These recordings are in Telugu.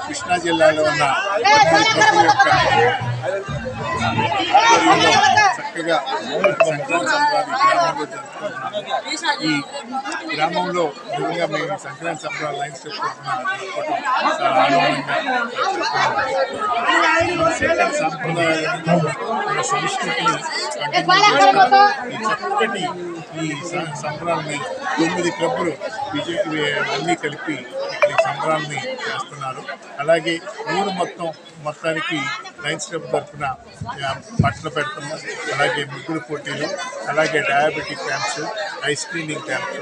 కృష్ణా జిల్లాలో ఉన్న చక్కగా సంక్రాంతి సంబరాలు గ్రామంలో జరుపుకుంటున్నాము. ఈ గ్రామంలో నిజంగా మేము సంక్రాంతి సంబరాలు లైన్స్ సాంప్రదాయాలను మన సంస్కృతిని ఈ చక్కటి ఈ సంబరాలని 9 క్లబ్బులు అన్నీ కలిపి ఈ సంబరాలని చేస్తున్నారు. అలాగే ఊరు మొత్తానికి లయన్స్ క్లబ్ తరఫున బట్టలు పెడతాము. అలాగే ముగ్గురు పోటీలు, అలాగే diabetic camps, ice cleaning camps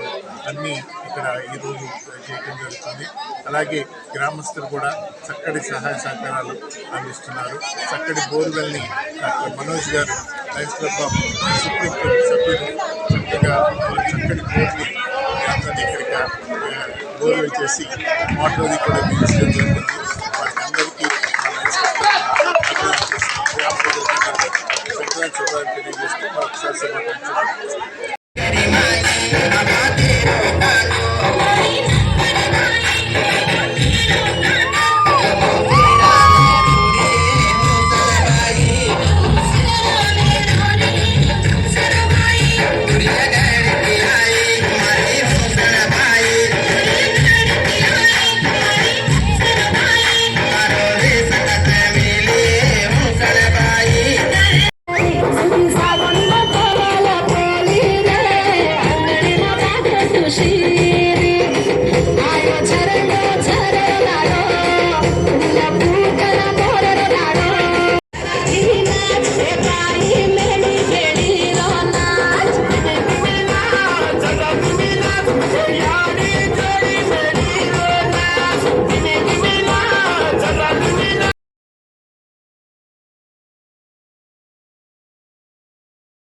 అన్నీ ఇక్కడ ఈరోజు చేయడం జరుగుతుంది. అలాగే గ్రామస్తులు కూడా చక్కటి సహాయ సహకారాలు అందిస్తున్నారు. చక్కటి బోర్వెల్ని డాక్టర్ మనోజ్ గారు Lions club of supreme court సభ్యులు చక్కగా చక్కటి బోర్ని అందరినీ ఇక్కడికి బోర్వెల్ చేసి మోటార్ కూడా తీర్చడం జరుగుతుంది. వారికి అందరికీ సంక్రాంతి శుభాలు తెలియజేస్తూ మరొకసారి శుభాకాంక్షలు. Yeah.